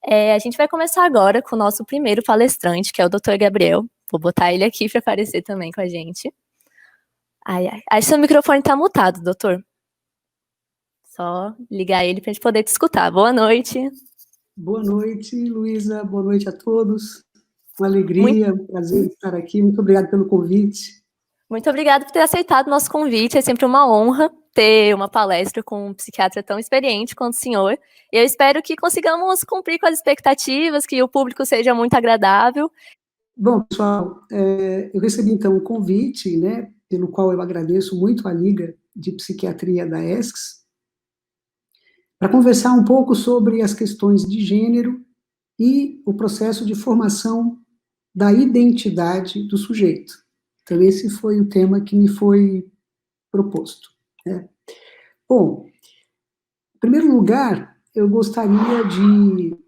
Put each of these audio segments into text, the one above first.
A gente vai começar agora com o nosso primeiro palestrante, que é o Dr. Gabriel. Vou botar ele aqui para aparecer também com a gente. Acho que seu microfone tá mutado, doutor. Só ligar ele para a gente poder te escutar. Boa noite. Boa noite, Luísa. Boa noite a todos. Uma alegria, um prazer estar aqui. Muito obrigada pelo convite. Muito obrigada por ter aceitado o nosso convite. É sempre uma honra ter uma palestra com um psiquiatra tão experiente quanto o senhor. E eu espero que consigamos cumprir com as expectativas, que o público seja muito agradável. Bom, pessoal, eu recebi então um convite, né, pelo qual eu agradeço muito a Liga de Psiquiatria da ESCS, para conversar um pouco sobre as questões de gênero e o processo de formação da identidade do sujeito. Então, esse foi o tema que me foi proposto, né? Bom, em primeiro lugar, eu gostaria de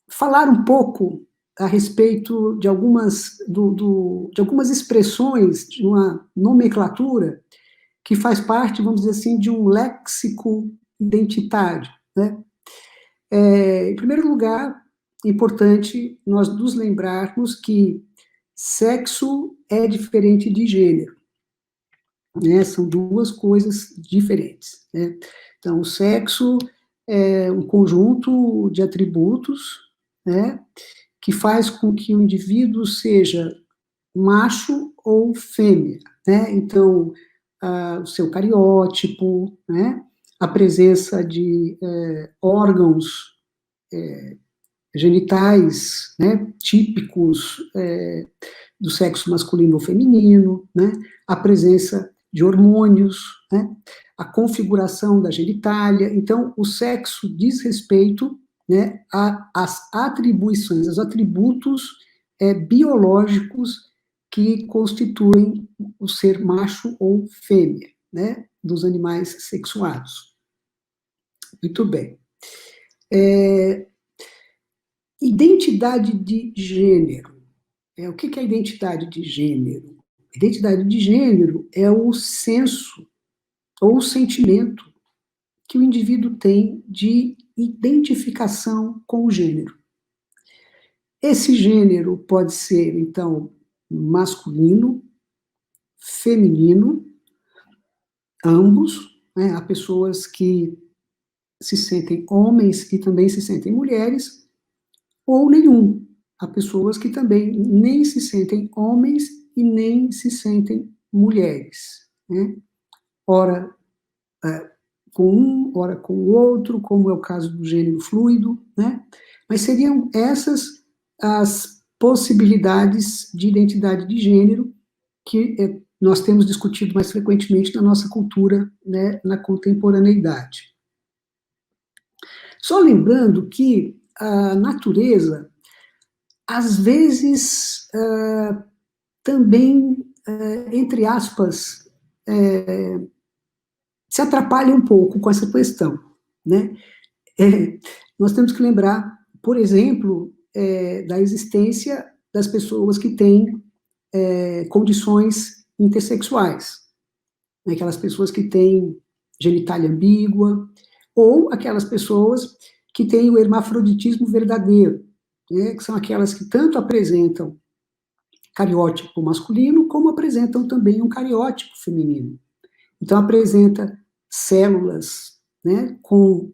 falar um pouco a respeito de algumas, de algumas expressões, de uma nomenclatura que faz parte, vamos dizer assim, de um léxico identitário, né? Em primeiro lugar, é importante nós nos lembrarmos que sexo é diferente de gênero, né? São duas coisas diferentes, né? Então, o sexo é um conjunto de atributos, né, que faz com que o indivíduo seja macho ou fêmea, né? Então, o seu cariótipo, né, a presença de órgãos genitais, né, típicos do sexo masculino ou feminino, né, a presença de hormônios, né, a configuração da genitália. Então, o sexo diz respeito, né, às atribuições, aos atributos biológicos que constituem o ser macho ou fêmea, né, dos animais sexuados. Muito bem. Identidade de gênero. O que é identidade de gênero? Identidade de gênero é o senso ou o sentimento que o indivíduo tem de identificação com o gênero. Esse gênero pode ser, então, masculino, feminino, ambos, né? Há pessoas que se sentem homens e também se sentem mulheres, ou nenhum. Há pessoas que também nem se sentem homens e nem se sentem mulheres, né? Ora com um, ora com o outro, como é o caso do gênero fluido, né? Mas seriam essas as possibilidades de identidade de gênero que nós temos discutido mais frequentemente na nossa cultura, né, na contemporaneidade. Só lembrando que a natureza, às vezes, também, entre aspas, se atrapalha um pouco com essa questão, né? Nós temos que lembrar, por exemplo, da existência das pessoas que têm condições intersexuais, né? Aquelas pessoas que têm genitália ambígua, ou aquelas pessoas que têm o hermafroditismo verdadeiro, né? Que são aquelas que tanto apresentam cariótipo masculino, como apresentam também um cariótipo feminino. Então, apresenta células, né, com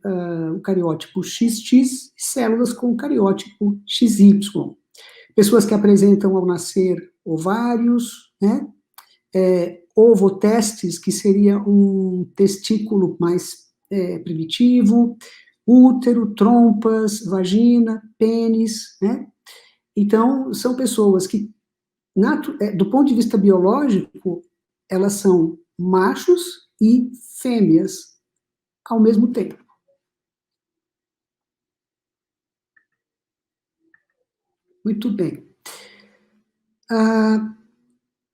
o cariótipo XX e células com o cariótipo XY. Pessoas que apresentam ao nascer ovários, né, ovotestes, que seria um testículo mais primitivo, útero, trompas, vagina, pênis, né? Então, são pessoas que, do ponto de vista biológico, elas são machos e fêmeas ao mesmo tempo. Muito bem.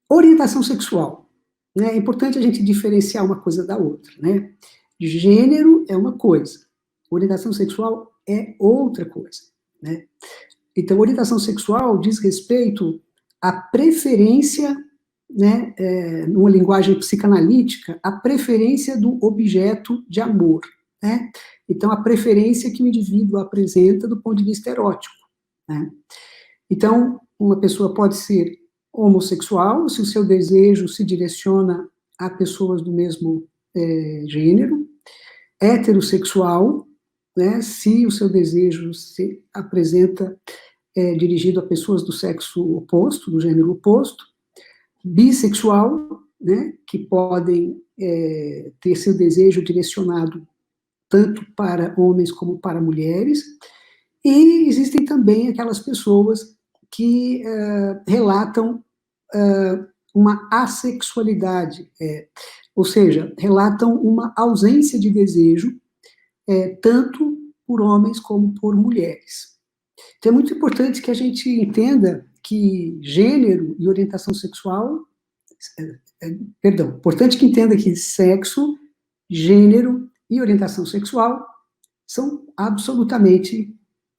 Orientação sexual, né? É importante a gente diferenciar uma coisa da outra, né? Gênero é uma coisa, orientação sexual é outra coisa, né? Então, orientação sexual diz respeito à preferência, né, numa linguagem psicanalítica, a preferência do objeto de amor, né? Então, a preferência que o indivíduo apresenta do ponto de vista erótico, né? Então, uma pessoa pode ser homossexual, se o seu desejo se direciona a pessoas do mesmo gênero, heterossexual, né, se o seu desejo se apresenta dirigido a pessoas do sexo oposto, do gênero oposto, bissexual, né, que podem ter seu desejo direcionado tanto para homens como para mulheres, e existem também aquelas pessoas que relatam uma assexualidade, ou seja, relatam uma ausência de desejo, tanto por homens como por mulheres. Então é muito importante que a gente entenda que gênero e orientação sexual, importante que entenda que sexo, gênero e orientação sexual são absolutamente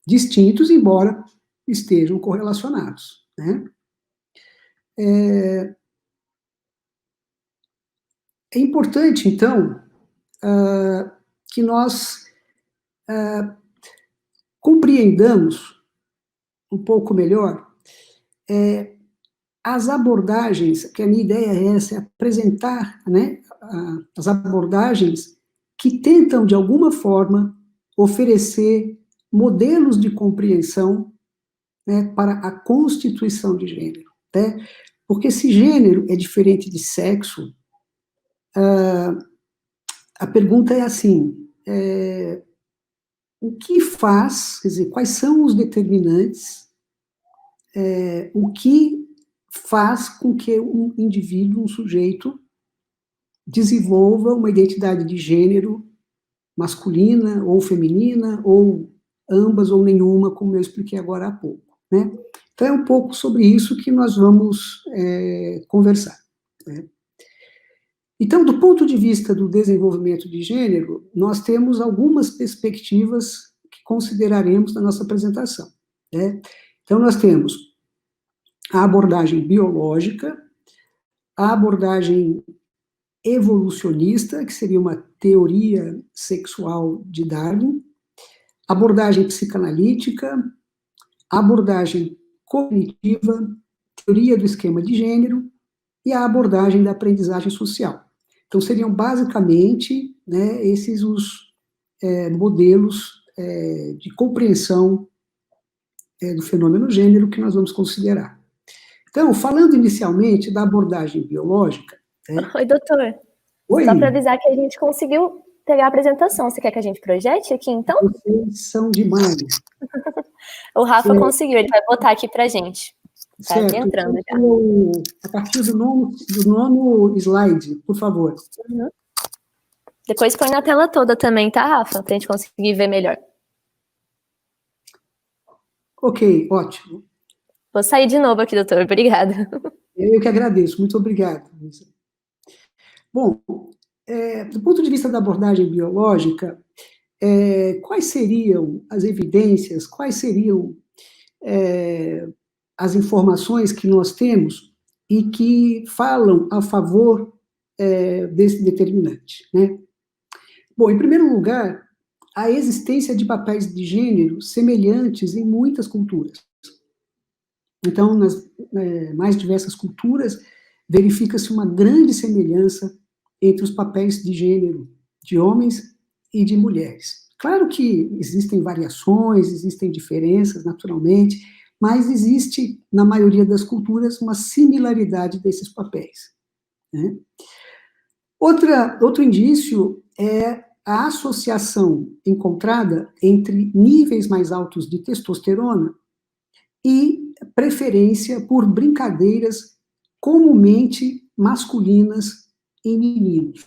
distintos, embora estejam correlacionados, né? É importante, então, que nós compreendamos um pouco melhor as abordagens, que a minha ideia é essa, é apresentar, né, as abordagens que tentam, de alguma forma, oferecer modelos de compreensão, né, para a constituição de gênero, né? Porque se gênero é diferente de sexo, a pergunta é assim, o que faz, quer dizer, quais são os determinantes, o que faz com que um indivíduo, um sujeito, desenvolva uma identidade de gênero masculina ou feminina, ou ambas ou nenhuma, como eu expliquei agora há pouco, né? Então é um pouco sobre isso que nós vamos conversar, né? Então, do ponto de vista do desenvolvimento de gênero, nós temos algumas perspectivas que consideraremos na nossa apresentação, né? Então, nós temos a abordagem biológica, a abordagem evolucionista, que seria uma teoria sexual de Darwin, abordagem psicanalítica, abordagem cognitiva, teoria do esquema de gênero e a abordagem da aprendizagem social. Então, seriam basicamente, né, esses os modelos de compreensão do fenômeno gênero que nós vamos considerar. Então, falando inicialmente da abordagem biológica... Oi, doutor. Oi. Só para avisar que a gente conseguiu pegar a apresentação. Você quer que a gente projete aqui, então? Vocês são demais. O Rafa conseguiu, ele vai botar aqui pra gente. Tá certo. entrando já. A partir do nono slide, por favor. Uhum. Depois põe na tela toda também, tá, Rafa? Pra gente conseguir ver melhor. Ok, ótimo. Vou sair de novo aqui, doutor. Obrigada. Eu que agradeço. Muito obrigado. Bom, do ponto de vista da abordagem biológica, quais seriam as evidências, quais seriam as informações que nós temos e que falam a favor desse determinante, né? Bom, em primeiro lugar, a existência de papéis de gênero semelhantes em muitas culturas. Então, nas mais diversas culturas, verifica-se uma grande semelhança entre os papéis de gênero de homens e de mulheres. Claro que existem variações, existem diferenças, naturalmente, mas existe, na maioria das culturas, uma similaridade desses papéis, né? Outro indício é a associação encontrada entre níveis mais altos de testosterona e preferência por brincadeiras comumente masculinas em meninos,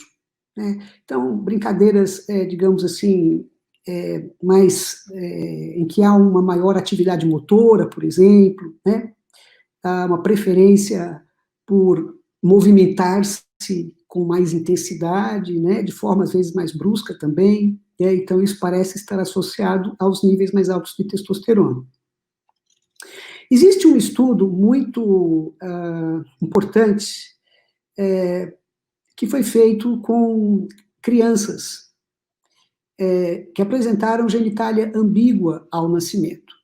né? Então, brincadeiras, digamos assim, em que há uma maior atividade motora, por exemplo, né? Há uma preferência por movimentar-se com mais intensidade, né? De forma, às vezes, mais brusca também, né? Então, isso parece estar associado aos níveis mais altos de testosterona. Existe um estudo muito importante que foi feito com crianças que apresentaram genitália ambígua ao nascimento.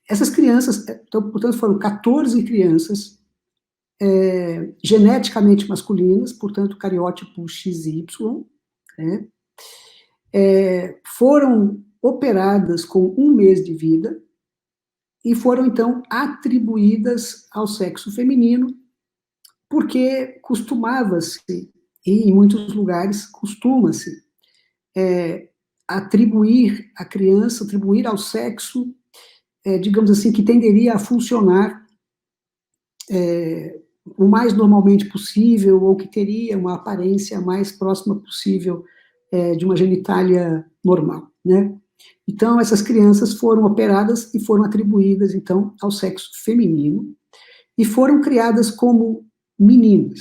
Essas crianças, então, portanto, foram 14 crianças geneticamente masculinas, portanto, cariótipo XY, né? Foram operadas com 1 mês de vida e foram, então, atribuídas ao sexo feminino, porque costumava-se, e em muitos lugares costuma-se, atribuir à criança, atribuir ao sexo, digamos assim, que tenderia a funcionar o mais normalmente possível, ou que teria uma aparência mais próxima possível de uma genitália normal, né? Então, essas crianças foram operadas e foram atribuídas, então, ao sexo feminino, e foram criadas como meninas,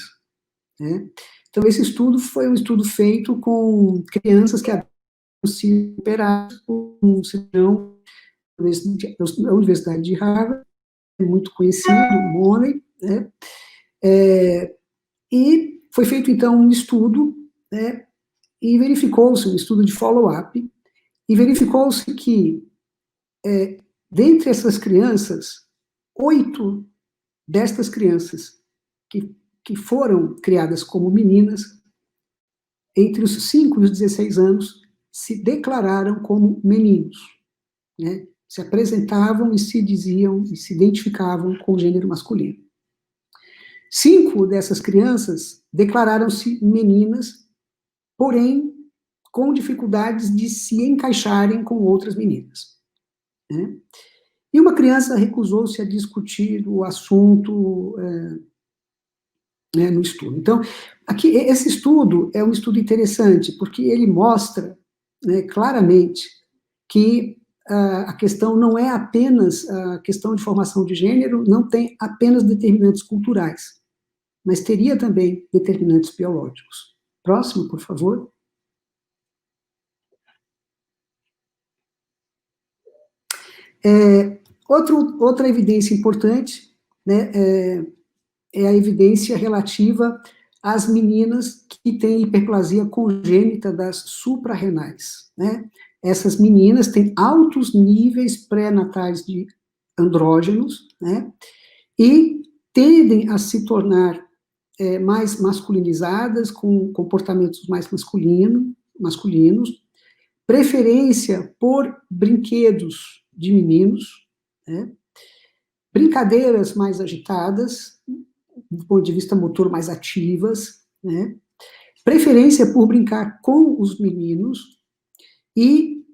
né? Então, esse estudo foi um estudo feito com crianças que haviam sido operadas por um cirurgião da Universidade de Harvard, muito conhecido, Money, né? E foi feito, então, um estudo, né? E verificou-se, um estudo de follow-up, e verificou-se que, dentre essas crianças, 8 destas crianças que foram criadas como meninas, entre os 5 e os 16 anos, se declararam como meninos, né? Se apresentavam e se diziam, e se identificavam com o gênero masculino. 5 dessas crianças declararam-se meninas, porém, com dificuldades de se encaixarem com outras meninas, né? E uma criança recusou-se a discutir o assunto no estudo. Então, aqui, esse estudo é um estudo interessante, porque ele mostra, né, claramente que a questão não é apenas a questão de formação de gênero, não tem apenas determinantes culturais, mas teria também determinantes biológicos. Próximo, por favor. Outra evidência importante, né, é a evidência relativa às meninas que têm hiperplasia congênita das suprarrenais, né? Essas meninas têm altos níveis pré-natais de andrógenos, né? E tendem a se tornar mais masculinizadas, com comportamentos mais masculinos, preferência por brinquedos de meninos, né? Brincadeiras mais agitadas, do ponto de vista motor mais ativas, né? Preferência por brincar com os meninos e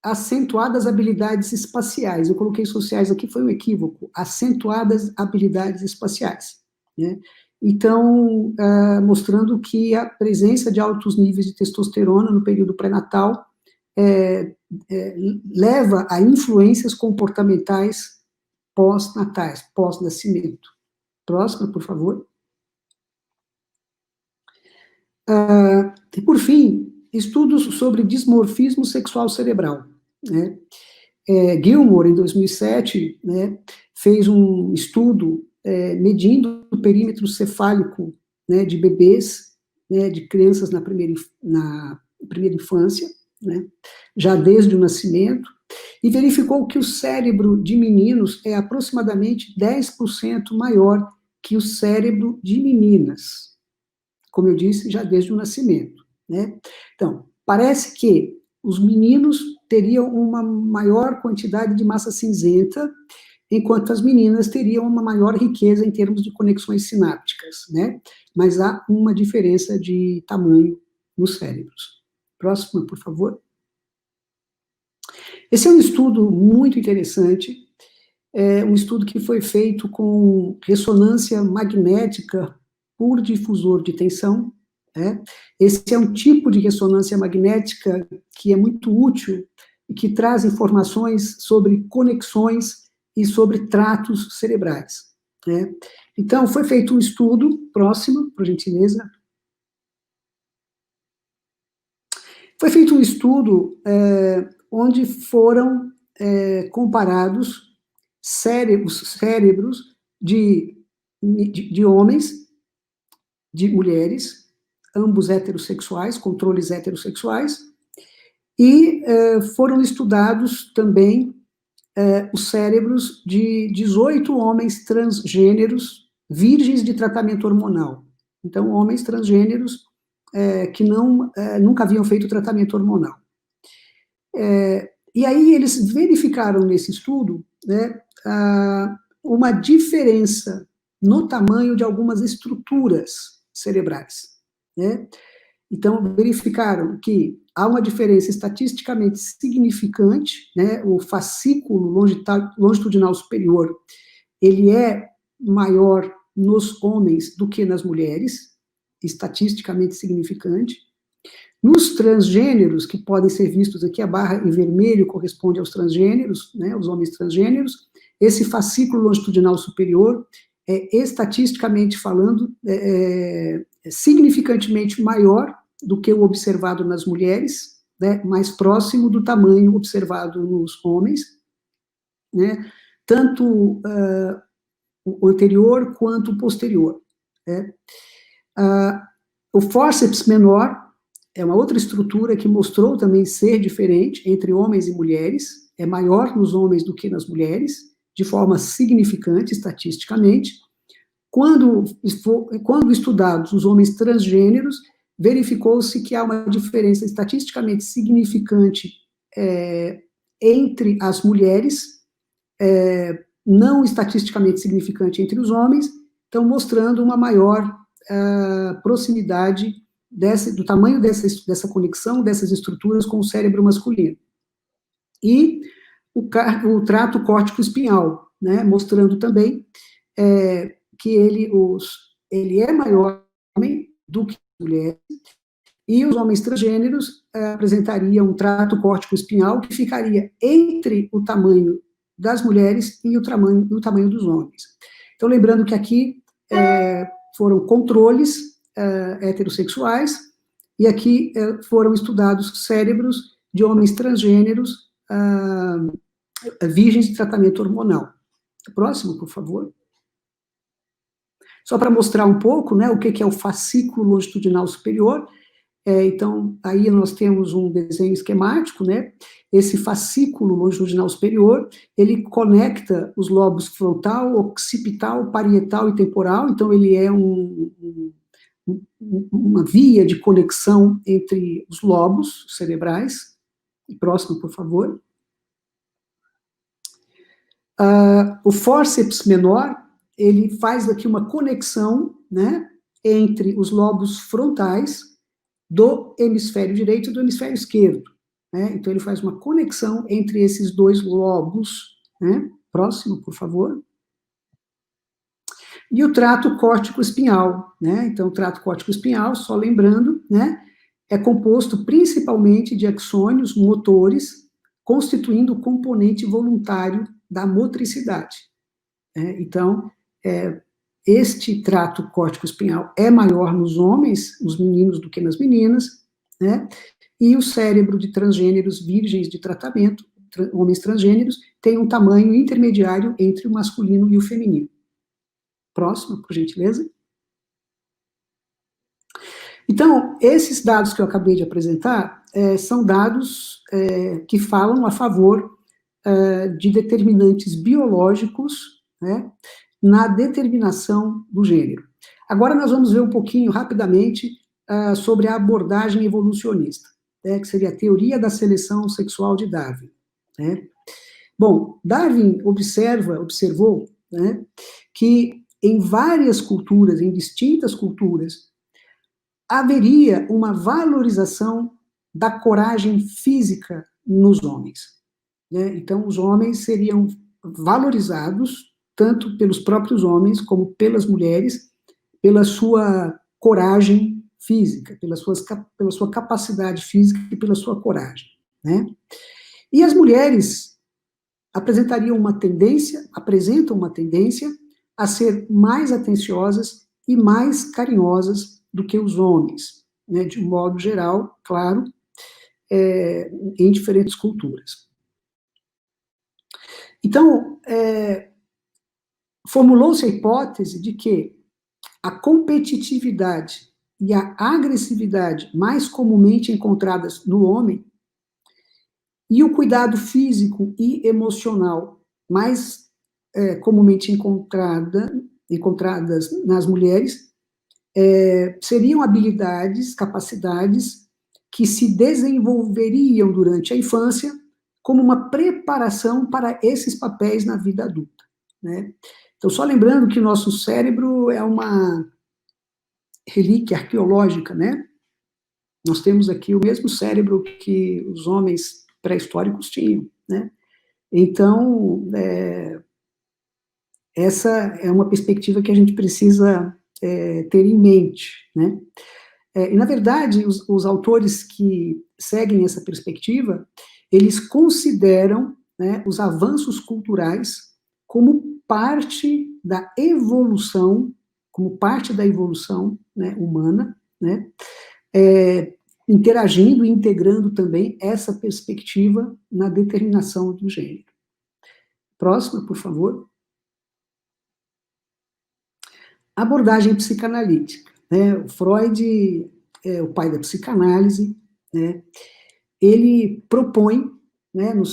acentuadas habilidades espaciais. Eu coloquei sociais aqui, foi um equívoco. Acentuadas habilidades espaciais, né? Então, mostrando que a presença de altos níveis de testosterona no período pré-natal leva a influências comportamentais pós-natais, pós-nascimento. Próxima, por favor. E, por fim, estudos sobre dimorfismo sexual cerebral, né? Gilmore, em 2007, né, fez um estudo medindo o perímetro cefálico, né, de bebês, né, de crianças na primeira infância, né, já desde o nascimento, e verificou que o cérebro de meninos é aproximadamente 10% maior que o cérebro de meninas, como eu disse, já desde o nascimento, né? Então, parece que os meninos teriam uma maior quantidade de massa cinzenta, enquanto as meninas teriam uma maior riqueza em termos de conexões sinápticas, né? Mas há uma diferença de tamanho nos cérebros. Próxima, por favor. Esse é um estudo muito interessante, um estudo que foi feito com ressonância magnética por difusor de tensão, né? Esse é um tipo de ressonância magnética que é muito útil e que traz informações sobre conexões e sobre tratos cerebrais, né? Então, foi feito um estudo, próximo, por gentileza. Foi feito um estudo onde foram comparados cérebros de homens, de mulheres, ambos heterossexuais, controles heterossexuais, E foram estudados também os cérebros de 18 homens transgêneros virgens de tratamento hormonal. Então, homens transgêneros que nunca haviam feito tratamento hormonal. E aí eles verificaram nesse estudo, né, uma diferença no tamanho de algumas estruturas cerebrais, né? Então, verificaram que há uma diferença estatisticamente significante, né? O fascículo longitudinal superior, ele é maior nos homens do que nas mulheres, estatisticamente significante. Nos transgêneros, que podem ser vistos aqui, a barra em vermelho corresponde aos transgêneros, né, os homens transgêneros, esse fascículo longitudinal superior é, estatisticamente falando, significantemente maior do que o observado nas mulheres, né, mais próximo do tamanho observado nos homens, né, tanto o anterior quanto o posterior. Né. O fórceps menor é uma outra estrutura que mostrou também ser diferente entre homens e mulheres, é maior nos homens do que nas mulheres, de forma significante, estatisticamente. Quando estudados os homens transgêneros, verificou-se que há uma diferença estatisticamente significante entre as mulheres, não estatisticamente significante entre os homens, então mostrando uma maior proximidade do tamanho dessa conexão, dessas estruturas com o cérebro masculino. E o trato córtico-espinhal, né, mostrando também que ele é maior do que a mulher, e os homens transgêneros apresentariam um trato córtico-espinhal que ficaria entre o tamanho das mulheres e o tamanho dos homens. Então, lembrando que aqui foram controles heterossexuais, e aqui foram estudados cérebros de homens transgêneros virgens de tratamento hormonal. Próximo, por favor. Só para mostrar um pouco, né, o que é o fascículo longitudinal superior. Então, aí nós temos um desenho esquemático, né? Esse fascículo longitudinal superior, ele conecta os lobos frontal, occipital, parietal e temporal, então ele é uma via de conexão entre os lobos cerebrais. Próximo, por favor. O fórceps menor, ele faz aqui uma conexão, né, entre os lobos frontais do hemisfério direito e do hemisfério esquerdo, né? Então ele faz uma conexão entre esses dois lobos, né? Próximo, por favor. E o trato córtico-espinhal, né? Então o trato córtico-espinhal, só lembrando, né, é composto principalmente de axônios motores, constituindo o componente voluntário da motricidade. Então, este trato córtico-espinhal é maior nos homens, nos meninos, do que nas meninas, né? E o cérebro de transgêneros virgens de tratamento, homens transgêneros, tem um tamanho intermediário entre o masculino e o feminino. Próximo, por gentileza. Então, esses dados que eu acabei de apresentar são dados que falam a favor de determinantes biológicos, né, na determinação do gênero. Agora nós vamos ver um pouquinho, rapidamente, sobre a abordagem evolucionista, né, que seria a teoria da seleção sexual de Darwin. Né. Bom, Darwin observou, né, que em várias culturas, em distintas culturas, haveria uma valorização da coragem física nos homens. Né? Então, os homens seriam valorizados, tanto pelos próprios homens, como pelas mulheres, pela sua coragem física, pela sua capacidade física e pela sua coragem. Né? E as mulheres apresentam uma tendência a ser mais atenciosas e mais carinhosas do que os homens, né, de um modo geral, claro, em diferentes culturas. Então, formulou-se a hipótese de que a competitividade e a agressividade mais comumente encontradas no homem e o cuidado físico e emocional, mais comumente encontradas nas mulheres, seriam habilidades, capacidades que se desenvolveriam durante a infância como uma preparação para esses papéis na vida adulta, né? Então, só lembrando que o nosso cérebro é uma relíquia arqueológica, né? Nós temos aqui o mesmo cérebro que os homens pré-históricos tinham, né? Então, essa é uma perspectiva que a gente precisa ter em mente, né? E, na verdade, os autores que seguem essa perspectiva, eles consideram, né, os avanços culturais como parte da evolução, né, humana, né, interagindo e integrando também essa perspectiva na determinação do gênero. Próxima, por favor. Abordagem psicanalítica, né? O Freud é o pai da psicanálise, né? Ele propõe, né, na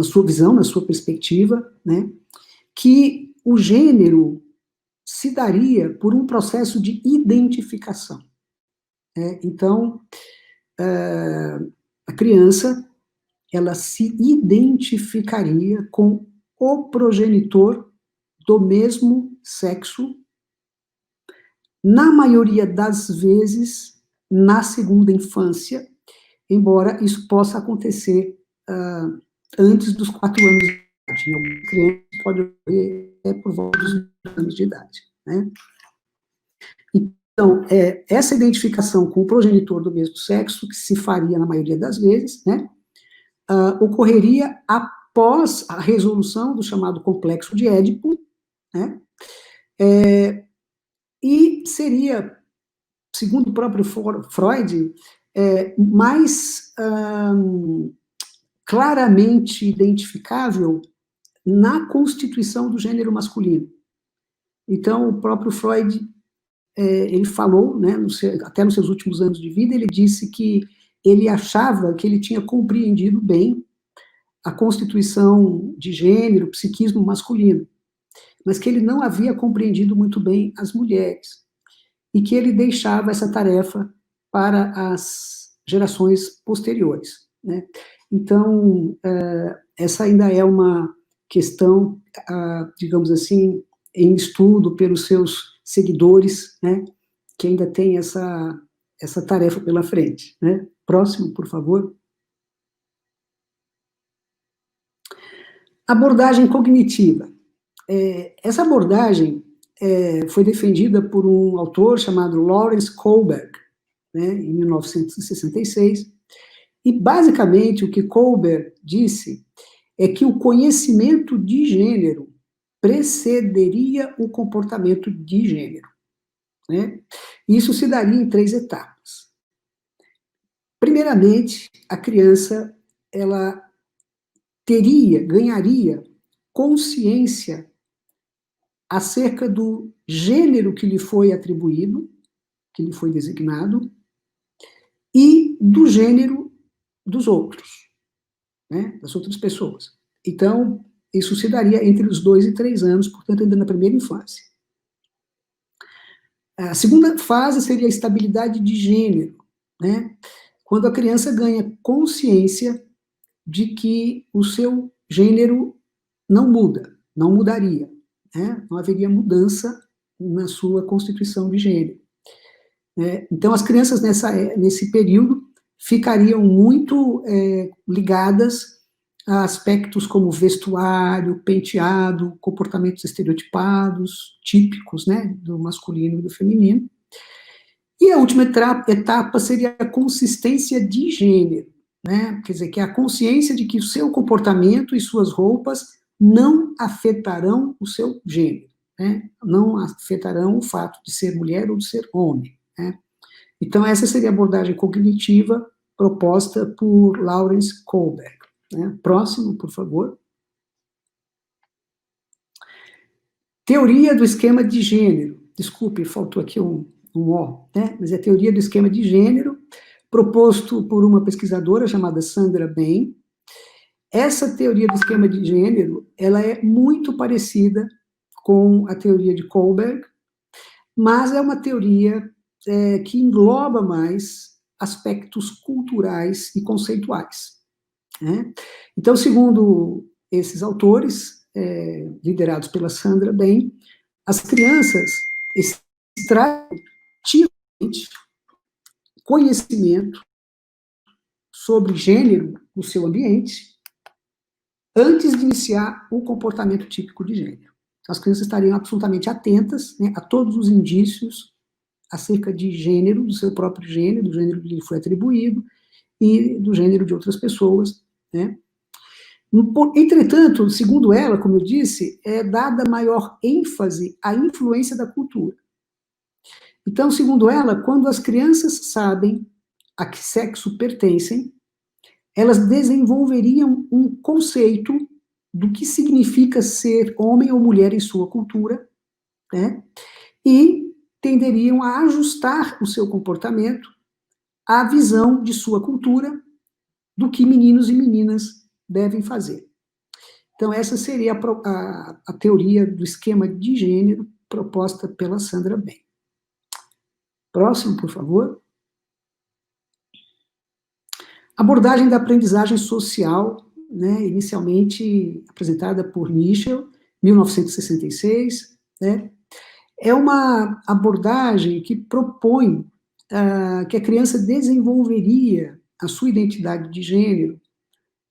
sua visão, na sua perspectiva, né, que o gênero se daria por um processo de identificação, né? Então, a criança, ela se identificaria com o progenitor do mesmo sexo, na maioria das vezes, na segunda infância, embora isso possa acontecer antes dos 4 anos de idade. Em algumas crianças pode ocorrer por volta dos 2 anos de idade, né? Então, essa identificação com o progenitor do mesmo sexo, que se faria na maioria das vezes, né, ocorreria após a resolução do chamado complexo de Édipo, né, e seria, segundo o próprio Freud, mais claramente identificável na constituição do gênero masculino. Então, o próprio Freud, ele falou, né, até nos seus últimos anos de vida, ele disse que ele achava que ele tinha compreendido bem a constituição de gênero, psiquismo masculino, mas que ele não havia compreendido muito bem as mulheres, e que ele deixava essa tarefa para as gerações posteriores, né? Então, essa ainda é uma questão, digamos assim, em estudo pelos seus seguidores, né, que ainda tem essa tarefa pela frente, né? Próximo, por favor. Abordagem cognitiva. Essa abordagem foi defendida por um autor chamado Lawrence Kohlberg, né, em 1966, e basicamente o que Kohlberg disse é que o conhecimento de gênero precederia o comportamento de gênero, né? Isso se daria em 3 etapas. Primeiramente, a criança, ela ganharia consciência acerca do gênero que lhe foi atribuído, que lhe foi designado, e do gênero dos outros, né, das outras pessoas. Então, isso se daria entre os 2 e 3 anos, portanto, ainda na primeira infância. A segunda fase seria a estabilidade de gênero, né, quando a criança ganha consciência de que o seu gênero não muda, não mudaria, né, não haveria mudança na sua constituição de gênero. Então, as crianças nesse período ficariam muito ligadas a aspectos como vestuário, penteado, comportamentos estereotipados, típicos, né, do masculino e do feminino. E a última etapa seria a consistência de gênero, né, quer dizer, que é a consciência de que o seu comportamento e suas roupas não afetarão o seu gênero, né, não afetarão o fato de ser mulher ou de ser homem, né. Então, essa seria a abordagem cognitiva proposta por Lawrence Kohlberg, né. Próximo, por favor. Teoria do esquema de gênero. Desculpe, faltou aqui um O, né? Mas é a teoria do esquema de gênero, proposto por uma pesquisadora chamada Sandra Bem. Essa teoria do esquema de gênero, ela é muito parecida com a teoria de Kohlberg, mas é uma teoria que engloba mais aspectos culturais e conceituais, né? Então, segundo esses autores, liderados pela Sandra Bem, as crianças extraem ativamente conhecimento sobre gênero no seu ambiente antes de iniciar o comportamento típico de gênero. As crianças estariam absolutamente atentas, né, a todos os indícios acerca de gênero, do seu próprio gênero, do gênero que lhe foi atribuído, e do gênero de outras pessoas, né? Entretanto, segundo ela, como eu disse, é dada maior ênfase à influência da cultura. Então, segundo ela, quando as crianças sabem a que sexo pertencem, elas desenvolveriam um conceito do que significa ser homem ou mulher em sua cultura, né? E tenderiam a ajustar o seu comportamento à visão de sua cultura do que meninos e meninas devem fazer. Então, essa seria a teoria do esquema de gênero proposta pela Sandra Bem. Próximo, por favor. Abordagem da aprendizagem social, né, inicialmente apresentada por Michel, 1966, né, é uma abordagem que propõe que a criança desenvolveria a sua identidade de gênero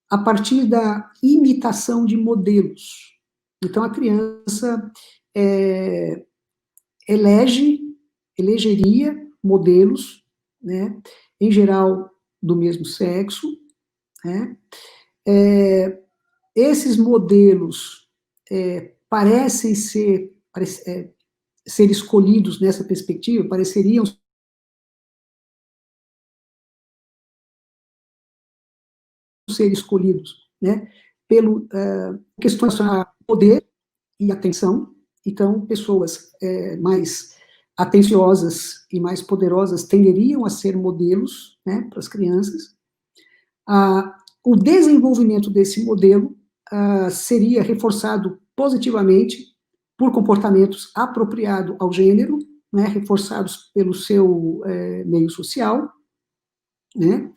a partir da imitação de modelos. Então, a criança elegeria modelos, né, em geral do mesmo sexo, né? Esses modelos parecem ser escolhidos nessa perspectiva, pareceriam ser escolhidos, né, pelo questões a poder e atenção. Então, pessoas mais atenciosas e mais poderosas tenderiam a ser modelos, né, para as crianças. O desenvolvimento desse modelo seria reforçado positivamente por comportamentos apropriados ao gênero, né, reforçados pelo seu meio social, né.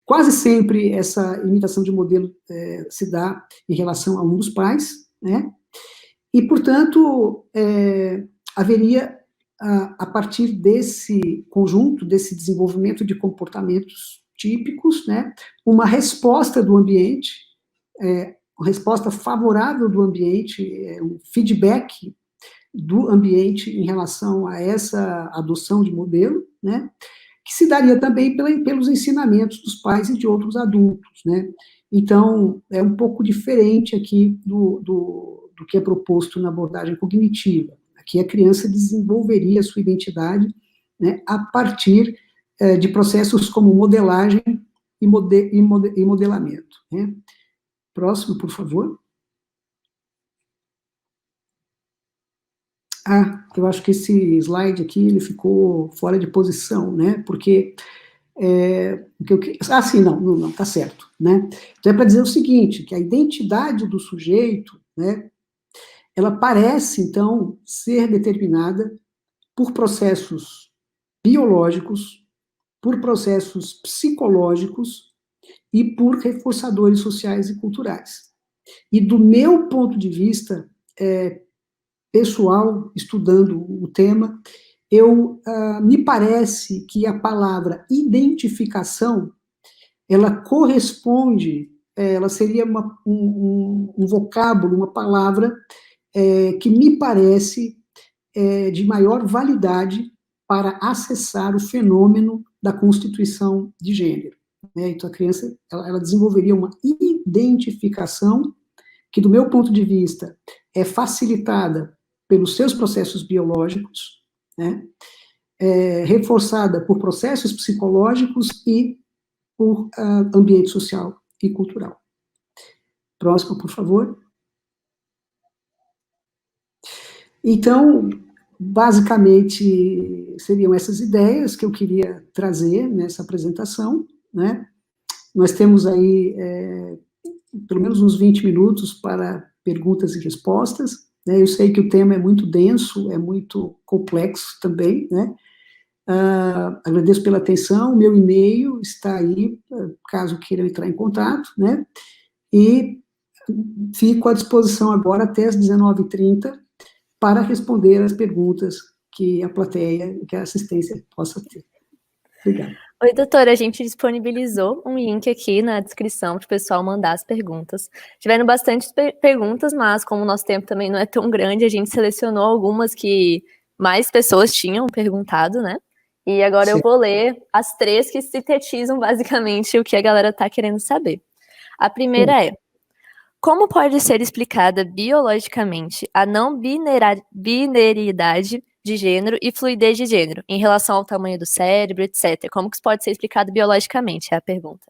Quase sempre essa imitação de modelo se dá em relação a um dos pais, né, e, portanto, haveria, a partir desse conjunto, desse desenvolvimento de comportamentos típicos, né, uma resposta do ambiente, uma resposta favorável do ambiente, um feedback do ambiente em relação a essa adoção de modelo, né, que se daria também pelos ensinamentos dos pais e de outros adultos, né. Então, é um pouco diferente aqui do que é proposto na abordagem cognitiva. Aqui a criança desenvolveria a sua identidade, né, a partir de processos como modelagem e modelamento, né. Próximo, por favor. Eu acho que esse slide aqui, ele ficou fora de posição, né, porque sim, não, tá certo, né. Então, é para dizer o seguinte, que a identidade do sujeito, né, ela parece, então, ser determinada por processos biológicos, por processos psicológicos e por reforçadores sociais e culturais. E do meu ponto de vista pessoal, estudando o tema, me parece que a palavra identificação, ela corresponde, ela seria um vocábulo, uma palavra que me parece de maior validade para acessar o fenômeno da constituição de gênero, né? Então, a criança, ela desenvolveria uma identificação que, do meu ponto de vista, é facilitada pelos seus processos biológicos, né? Reforçada por processos psicológicos e por ambiente social e cultural. Próximo, por favor. Então, basicamente, seriam essas ideias que eu queria trazer nessa apresentação, né? Nós temos aí pelo menos uns 20 minutos para perguntas e respostas, né? Eu sei que o tema é muito denso, é muito complexo também, né? Agradeço pela atenção, meu e-mail está aí, caso queiram entrar em contato, né? E fico à disposição agora até as 19h30 para responder as perguntas que a plateia, que a assistência possa ter. Obrigado. Oi, doutora, a gente disponibilizou um link aqui na descrição para o pessoal mandar as perguntas. Tiveram bastantes perguntas, mas como o nosso tempo também não é tão grande, a gente selecionou algumas que mais pessoas tinham perguntado, né? E agora eu vou ler as 3 que sintetizam basicamente o que a galera está querendo saber. A primeira é: como pode ser explicada biologicamente a não binariedade de gênero e fluidez de gênero, em relação ao tamanho do cérebro, etc. Como que isso pode ser explicado biologicamente, é a pergunta.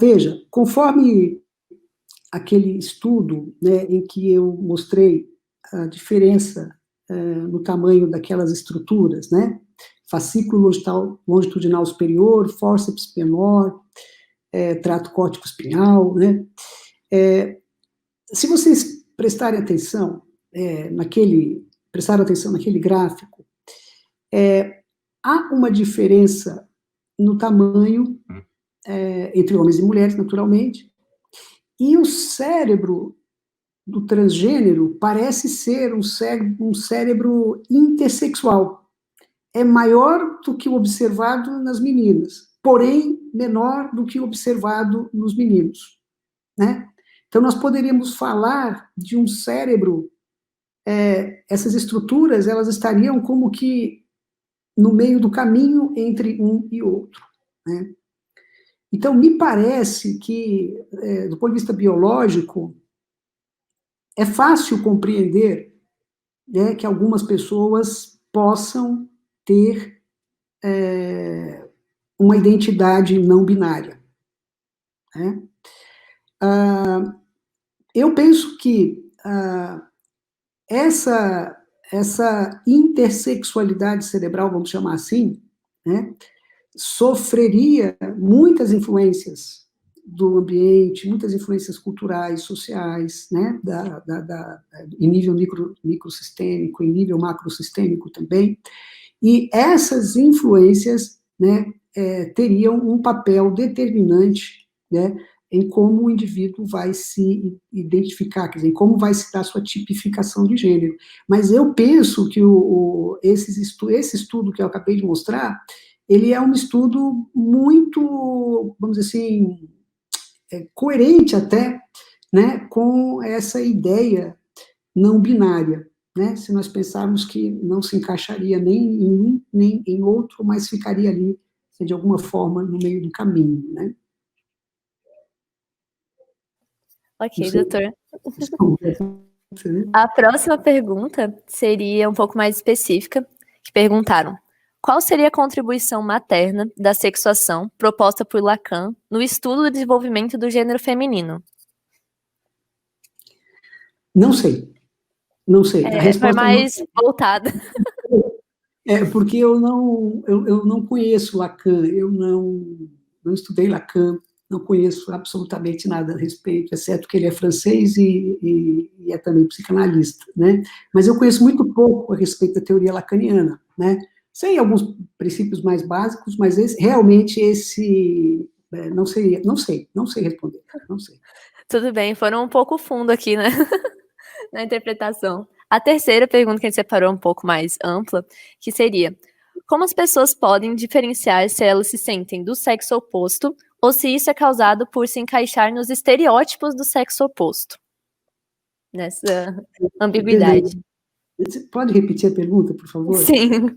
Veja, conforme aquele estudo, né, em que eu mostrei a diferença no tamanho daquelas estruturas, né, fascículo longitudinal superior, fórceps menor, trato córtico espinhal, né, se vocês prestarem atenção naquele gráfico, há uma diferença no tamanho entre homens e mulheres, naturalmente, e o cérebro do transgênero parece ser um cérebro intersexual. É maior do que o observado nas meninas, porém menor do que o observado nos meninos, né? Então, nós poderíamos falar de um cérebro, essas estruturas, elas estariam como que no meio do caminho entre um e outro, né? Então, me parece que, do ponto de vista biológico, é fácil compreender, né, que algumas pessoas possam ter uma identidade não binária, né? Eu penso que essa intersexualidade cerebral, vamos chamar assim, né, sofreria muitas influências do ambiente, muitas influências culturais, sociais, né, em nível microsistêmico, em nível macrosistêmico também, e essas influências, né, teriam um papel determinante, né, em como o indivíduo vai se identificar, quer dizer, em como vai se dar sua tipificação de gênero. Mas eu penso que esse estudo que eu acabei de mostrar, ele é um estudo muito, vamos dizer assim, coerente até, né, com essa ideia não binária, né, se nós pensarmos que não se encaixaria nem em um, nem em outro, mas ficaria ali, de alguma forma, no meio do caminho, né. Ok, doutor. A próxima pergunta seria um pouco mais específica, que perguntaram: qual seria a contribuição materna da sexuação proposta por Lacan no estudo do desenvolvimento do gênero feminino? Não sei. A resposta foi mais voltada. Porque eu não conheço Lacan, eu não estudei Lacan, não conheço absolutamente nada a respeito, exceto que ele é francês e é também psicanalista, né? Mas eu conheço muito pouco a respeito da teoria lacaniana, né? Sei alguns princípios mais básicos, mas realmente não sei responder, não sei. Tudo bem, foram um pouco fundo aqui, né? Na interpretação. A terceira pergunta que a gente separou um pouco mais ampla, que seria: como as pessoas podem diferenciar se elas se sentem do sexo oposto ou se isso é causado por se encaixar nos estereótipos do sexo oposto? Nessa ambiguidade. Você pode repetir a pergunta, por favor? Sim.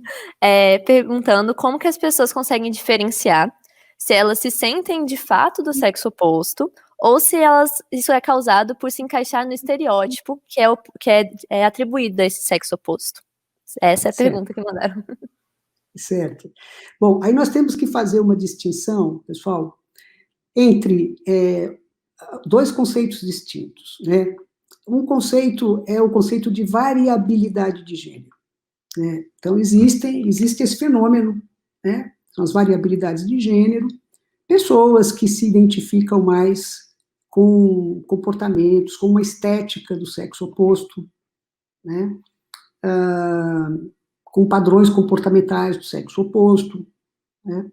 Perguntando como que as pessoas conseguem diferenciar se elas se sentem de fato do sexo oposto ou se isso é causado por se encaixar no estereótipo que é atribuído a esse sexo oposto. Essa é a pergunta que mandaram. Certo. Bom, aí nós temos que fazer uma distinção, pessoal, entre dois conceitos distintos, né? Um conceito é o conceito de variabilidade de gênero, né? Então, existe esse fenômeno, né? São as variabilidades de gênero, pessoas que se identificam mais com comportamentos, com uma estética do sexo oposto, né? Com padrões comportamentais do sexo oposto, né?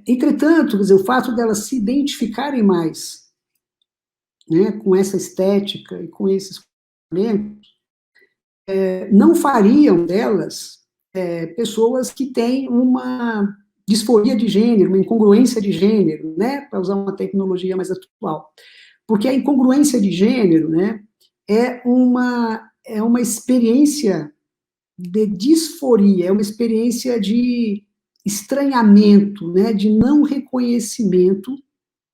Entretanto, quer dizer, o fato delas se identificarem mais, né, com essa estética e com esses comportamentos, não fariam delas pessoas que têm uma disforia de gênero, uma incongruência de gênero, né, para usar uma tecnologia mais atual. Porque a incongruência de gênero, né, é uma experiência de disforia, é uma experiência de estranhamento, né, de não reconhecimento,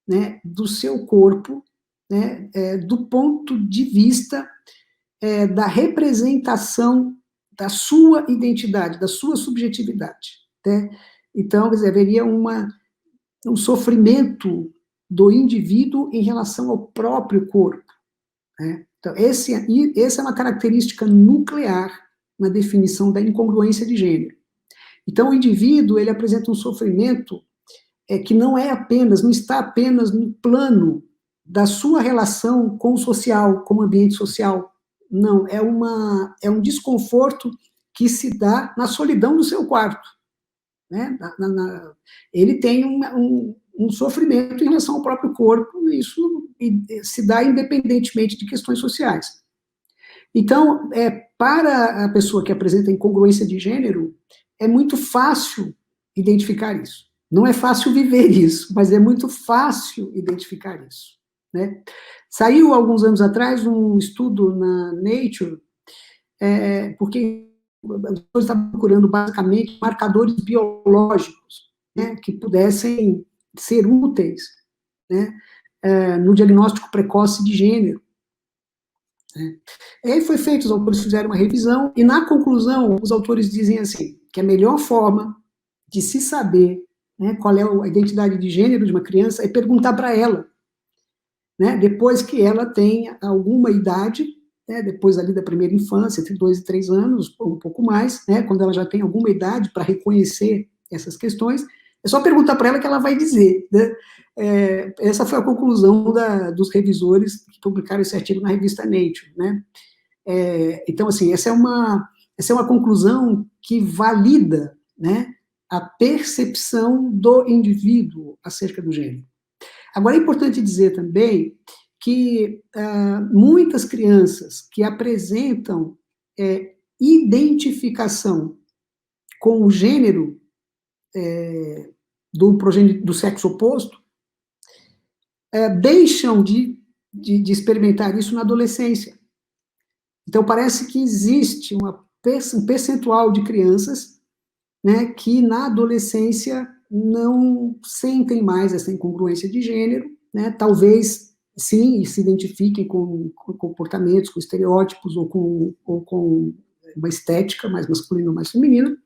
né, do seu corpo, né, do ponto de vista da representação da sua identidade, da sua subjetividade, né? Então, quer dizer, haveria um sofrimento do indivíduo em relação ao próprio corpo, né? Então, essa é uma característica nuclear na definição da incongruência de gênero. Então, o indivíduo, ele apresenta um sofrimento que não está apenas no plano da sua relação com o social, com o ambiente social. Não, é um desconforto que se dá na solidão do seu quarto, né? Ele tem um sofrimento em relação ao próprio corpo, e isso se dá independentemente de questões sociais. Então, para a pessoa que apresenta incongruência de gênero, é muito fácil identificar isso. Não é fácil viver isso, mas é muito fácil identificar isso, né? Saiu, alguns anos atrás, um estudo na Nature, porque os estavam procurando, basicamente, marcadores biológicos, né, que pudessem ser úteis, né, no diagnóstico precoce de gênero. Né. E aí foi feito, os autores fizeram uma revisão, e na conclusão, os autores dizem assim, que a melhor forma de se saber, né, qual é a identidade de gênero de uma criança é perguntar para ela, né, depois que ela tem alguma idade, né, depois ali da primeira infância, entre 2 e 3 anos, ou um pouco mais, né, quando ela já tem alguma idade para reconhecer essas questões, é só perguntar para ela que ela vai dizer, né? Essa foi a conclusão dos revisores que publicaram esse artigo na revista Nature, né? Então, assim, essa é uma conclusão que valida, né, a percepção do indivíduo acerca do gênero. Agora, é importante dizer também que muitas crianças que apresentam identificação com o gênero do sexo oposto deixam de experimentar isso na adolescência. Então, parece que existe um percentual de crianças, né, que na adolescência não sentem mais essa incongruência de gênero, né, talvez, sim, se identifiquem com comportamentos, com estereótipos, ou com uma estética mais masculina ou mais feminina,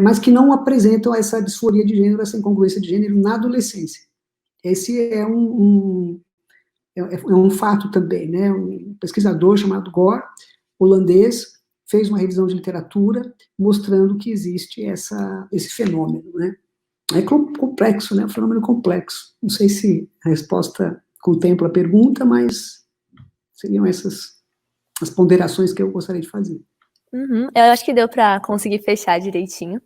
mas que não apresentam essa disforia de gênero, essa incongruência de gênero na adolescência. Esse é um fato também, né? Um pesquisador chamado Gore, holandês, fez uma revisão de literatura mostrando que existe esse fenômeno, né? É complexo, né? Um fenômeno complexo. Não sei se a resposta contempla a pergunta, mas seriam essas as ponderações que eu gostaria de fazer. Uhum. Eu acho que deu para conseguir fechar direitinho.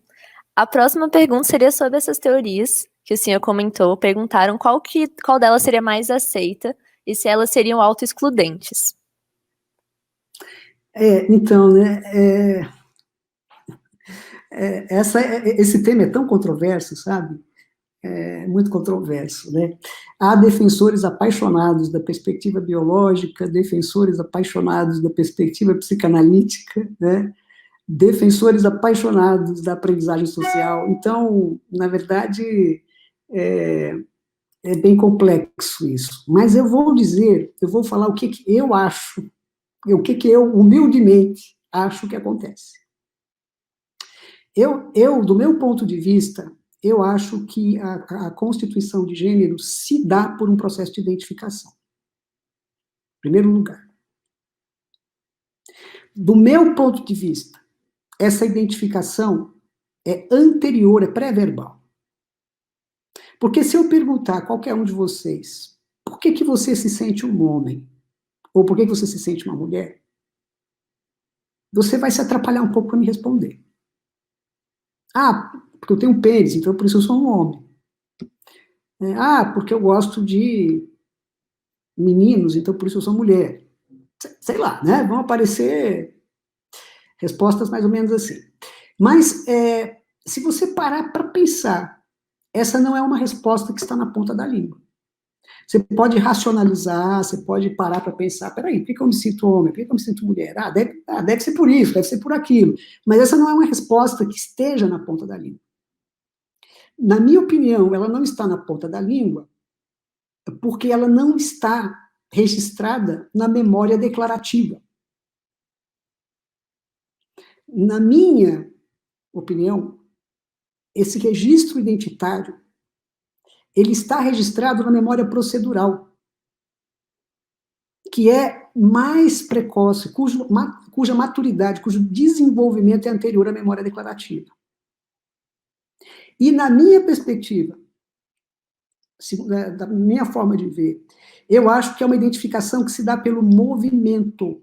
A próxima pergunta seria sobre essas teorias que o senhor comentou. Perguntaram qual delas seria mais aceita e se elas seriam autoexcludentes. Então, né, esse tema é tão controverso, sabe? É muito controverso, né? Há defensores apaixonados da perspectiva biológica, defensores apaixonados da perspectiva psicanalítica, né? Defensores apaixonados da aprendizagem social. Então, na verdade, é bem complexo isso. Mas eu vou falar o que eu acho, o que eu, humildemente, acho que acontece. Do meu ponto de vista, eu acho que a constituição de gênero se dá por um processo de identificação. Em primeiro lugar. Do meu ponto de vista, essa identificação é anterior, é pré-verbal. Porque se eu perguntar a qualquer um de vocês, por que você se sente um homem? Ou por que você se sente uma mulher? Você vai se atrapalhar um pouco para me responder. Ah, porque eu tenho um pênis, então por isso eu sou um homem. Ah, porque eu gosto de meninos, então por isso eu sou mulher. Sei lá, né? Vão aparecer respostas mais ou menos assim. Mas, se você parar para pensar, essa não é uma resposta que está na ponta da língua. Você pode racionalizar, você pode parar para pensar, peraí, por que eu me sinto homem? Por que eu me sinto mulher? Deve ser por isso, deve ser por aquilo. Mas essa não é uma resposta que esteja na ponta da língua. Na minha opinião, ela não está na ponta da língua porque ela não está registrada na memória declarativa. Na minha opinião, esse registro identitário, ele está registrado na memória procedural, que é mais precoce, cuja maturidade, cujo desenvolvimento é anterior à memória declarativa. E na minha perspectiva, da minha forma de ver, eu acho que é uma identificação que se dá pelo movimento.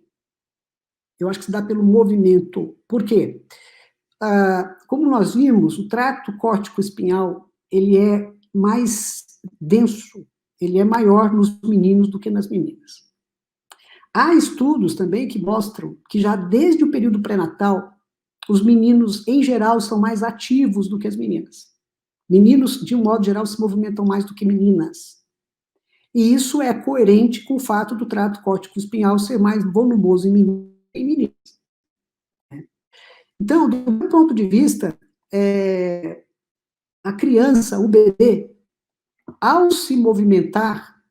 Eu acho que se dá pelo movimento. Por quê? Como nós vimos, o trato córtico-espinhal, ele é mais denso, ele é maior nos meninos do que nas meninas. Há estudos também que mostram que já desde o período pré-natal, os meninos, em geral, são mais ativos do que as meninas. Meninos, de um modo geral, se movimentam mais do que meninas. E isso é coerente com o fato do trato córtico-espinhal ser mais volumoso em meninos que em meninas. Então, do meu ponto de vista, a criança, o bebê, ao se movimentar,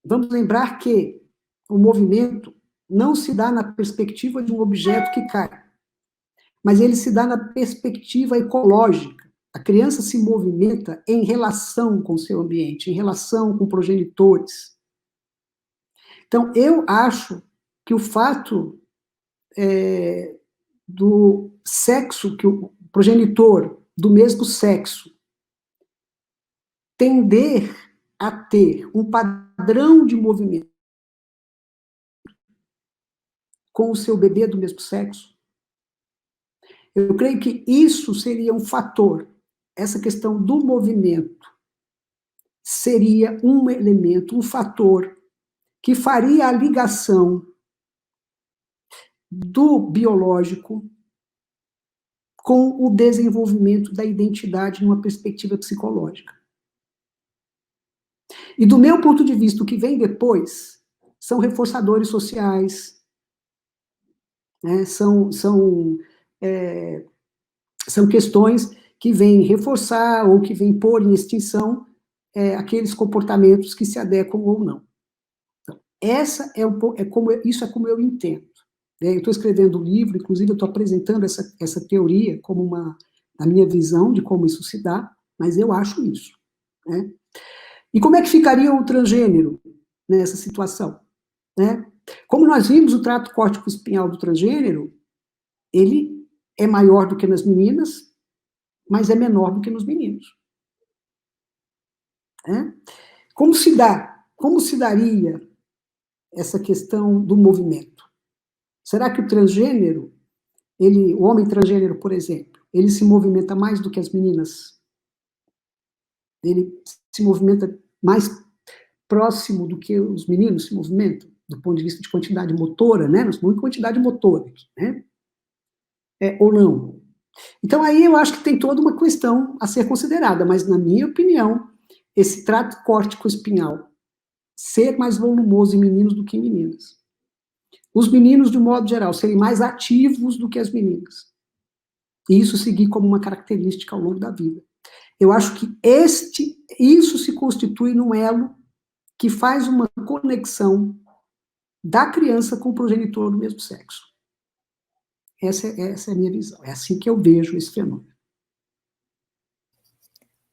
vamos lembrar que o movimento não se dá na perspectiva de um objeto que cai, mas ele se dá na perspectiva ecológica. A criança se movimenta em relação com o seu ambiente, em relação com progenitores. Então, eu acho que o fato do sexo, que o progenitor do mesmo sexo tender a ter um padrão de movimento com o seu bebê do mesmo sexo, eu creio que isso seria um fator, essa questão do movimento seria um elemento, um fator que faria a ligação do biológico com o desenvolvimento da identidade numa perspectiva psicológica. E do meu ponto de vista, o que vem depois são reforçadores sociais, né? São questões que vêm reforçar ou que vêm pôr em extinção aqueles comportamentos que se adequam ou não. Então, isso é como eu entendo. Eu estou escrevendo um livro, inclusive eu estou apresentando essa teoria como a minha visão de como isso se dá, mas eu acho isso. Né? E como é que ficaria o transgênero nessa situação? Né? Como nós vimos, o trato córtico-espinhal do transgênero, ele é maior do que nas meninas, mas é menor do que nos meninos. Né? Como se daria essa questão do movimento? Será que o transgênero, o homem transgênero, por exemplo, ele se movimenta mais do que as meninas? Ele se movimenta mais próximo do que os meninos se movimentam, do ponto de vista de quantidade motora, né? Nós falamos de quantidade motora aqui, né? Ou não? Então, aí eu acho que tem toda uma questão a ser considerada, mas, na minha opinião, esse trato córtico-espinhal ser mais volumoso em meninos do que em meninas. Os meninos, de um modo geral, serem mais ativos do que as meninas. E isso seguir como uma característica ao longo da vida. Eu acho que isso se constitui num elo que faz uma conexão da criança com o progenitor do mesmo sexo. Essa é a minha visão. É assim que eu vejo esse fenômeno.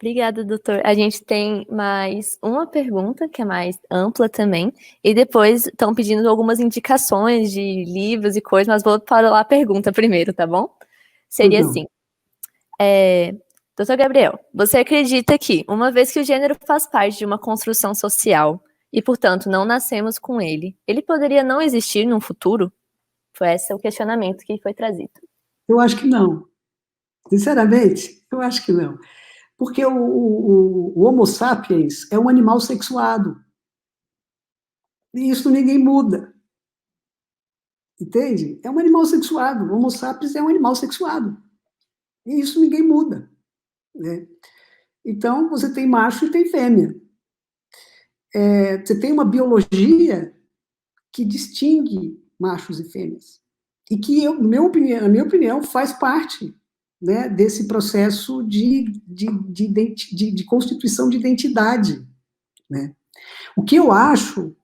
Obrigada, doutor. A gente tem mais uma pergunta, que é mais ampla também, e depois estão pedindo algumas indicações de livros e coisas, mas vou falar a pergunta primeiro, tá bom? Seria Então, assim, doutor Gabriel, você acredita que, uma vez que o gênero faz parte de uma construção social, e, portanto, não nascemos com ele, ele poderia não existir no futuro? Foi esse o questionamento que foi trazido. eu acho que não. Sinceramente, eu acho que não. Porque o Homo sapiens é um animal sexuado. E isso ninguém muda. Entende? É um animal sexuado. O Homo sapiens é um animal sexuado. E isso ninguém muda. Né? Então, você tem macho e tem fêmea. Você tem uma biologia que distingue machos e fêmeas. E que, na minha opinião, faz parte, né, desse processo de constituição de identidade. Né? O que eu acho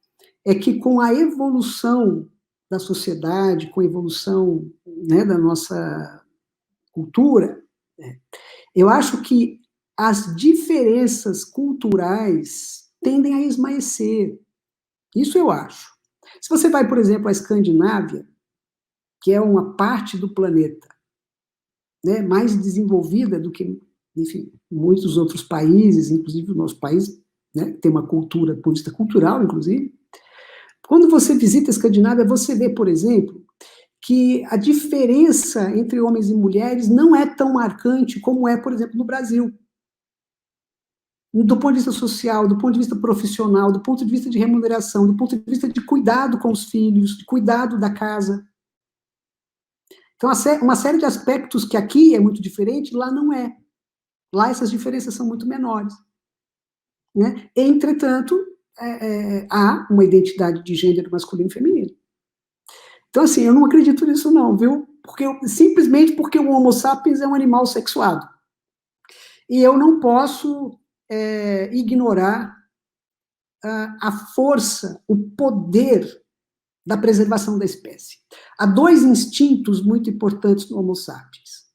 é que com a evolução da sociedade, com a evolução, né, da nossa cultura, né, eu acho que as diferenças culturais tendem a esmaecer. Isso eu acho. Se você vai, por exemplo, à Escandinávia, que é uma parte do planeta, né, mais desenvolvida do que, enfim, muitos outros países, inclusive o nosso país, né, tem uma cultura, por vista cultural, inclusive. Quando você visita a Escandinávia, você vê, por exemplo, que a diferença entre homens e mulheres não é tão marcante como é, por exemplo, no Brasil. Do ponto de vista social, do ponto de vista profissional, do ponto de vista de remuneração, do ponto de vista de cuidado com os filhos, de cuidado da casa. Então, uma série de aspectos que aqui é muito diferente, lá não é. Lá essas diferenças são muito menores. Né? Entretanto, há uma identidade de gênero masculino e feminino. Então, assim, eu não acredito nisso não, viu? Simplesmente porque o Homo sapiens é um animal sexuado. E eu não posso ignorar a força, o poder da preservação da espécie. Há dois instintos muito importantes no Homo sapiens,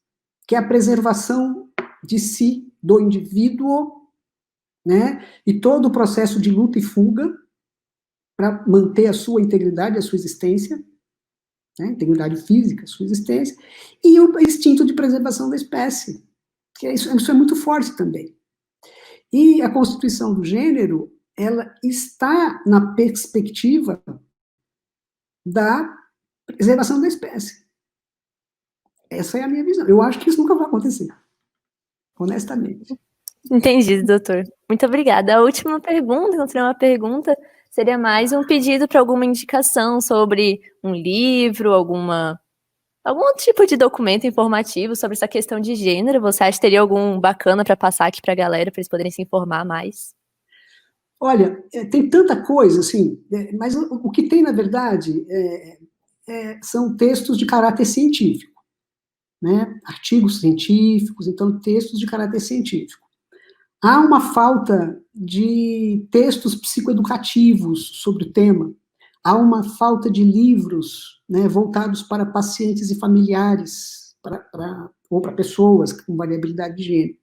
que é a preservação de si, do indivíduo, né, e todo o processo de luta e fuga para manter a sua integridade, a sua existência, né, integridade física, a sua existência, e o instinto de preservação da espécie, que isso é muito forte também. E a constituição do gênero, ela está na perspectiva da preservação da espécie. Essa é a minha visão. Eu acho que isso nunca vai acontecer, honestamente. Entendi, doutor. Muito obrigada. A última pergunta, não seria uma pergunta, seria mais um pedido para alguma indicação sobre um livro, algum tipo de documento informativo sobre essa questão de gênero. Você acha que teria algum bacana para passar aqui para a galera, para eles poderem se informar mais? Olha, tem tanta coisa, assim, mas o que tem, na verdade, são textos de caráter científico, né? Artigos científicos, então textos de caráter científico. Há uma falta de textos psicoeducativos sobre o tema, há uma falta de livros, né, voltados para pacientes e familiares, ou para pessoas com variabilidade de gênero.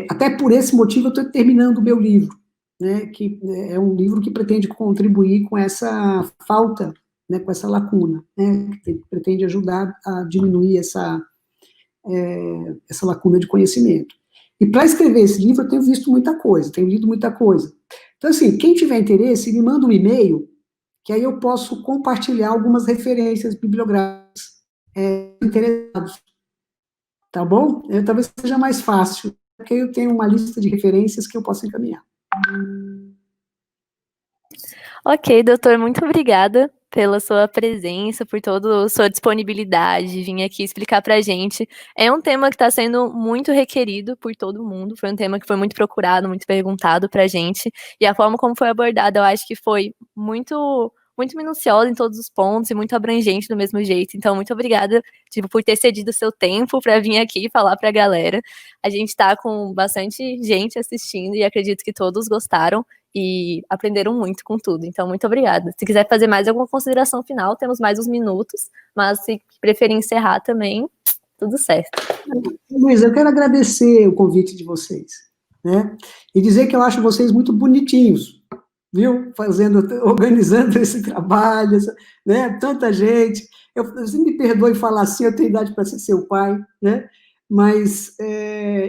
Até por esse motivo eu estou terminando o meu livro, né, que é um livro que pretende contribuir com essa falta, né, com essa lacuna, né, que pretende ajudar a diminuir essa lacuna de conhecimento. E para escrever esse livro eu tenho visto muita coisa, tenho lido muita coisa. Então, assim, quem tiver interesse, me manda um e-mail, que aí eu posso compartilhar algumas referências bibliográficas interessados. Tá bom? Talvez seja mais fácil, porque eu tenho uma lista de referências que eu posso encaminhar. Ok, doutor, muito obrigada pela sua presença, por toda a sua disponibilidade de vir aqui explicar para a gente. É um tema que está sendo muito requerido por todo mundo, foi um tema que foi muito procurado, muito perguntado para a gente, e a forma como foi abordado, eu acho que foi muito minuciosa em todos os pontos e muito abrangente do mesmo jeito. Então, muito obrigada, por ter cedido o seu tempo para vir aqui falar para a galera. A gente está com bastante gente assistindo e acredito que todos gostaram e aprenderam muito com tudo. Então, muito obrigada. Se quiser fazer mais alguma consideração final, temos mais uns minutos, mas se preferir encerrar também, tudo certo. Luiz, eu quero agradecer o convite de vocês. né? E dizer que eu acho vocês muito bonitinhos, viu? Organizando esse trabalho, né? Tanta gente. Você me perdoe falar assim, eu tenho idade para ser seu pai, né? Mas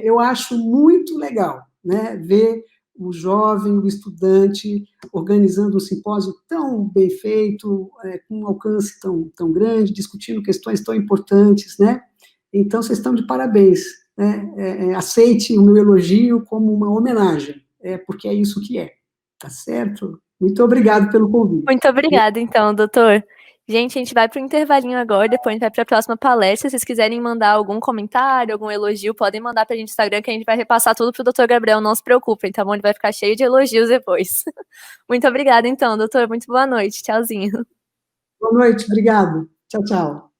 eu acho muito legal, né? Ver o jovem, o estudante, organizando um simpósio tão bem feito, com um alcance tão grande, discutindo questões tão importantes, né? Então, vocês estão de parabéns, né? Aceite o meu elogio como uma homenagem, porque é isso que é, tá certo? Muito obrigado pelo convite. Muito obrigada, então, doutor. Gente, a gente vai para o intervalinho agora, depois a gente vai para a próxima palestra. Se vocês quiserem mandar algum comentário, algum elogio, podem mandar para a gente no Instagram, que a gente vai repassar tudo para o doutor Gabriel, não se preocupem, tá bom? Ele vai ficar cheio de elogios depois. Muito obrigada, então, doutor. Muito boa noite. Tchauzinho. Boa noite, obrigado. Tchau, tchau.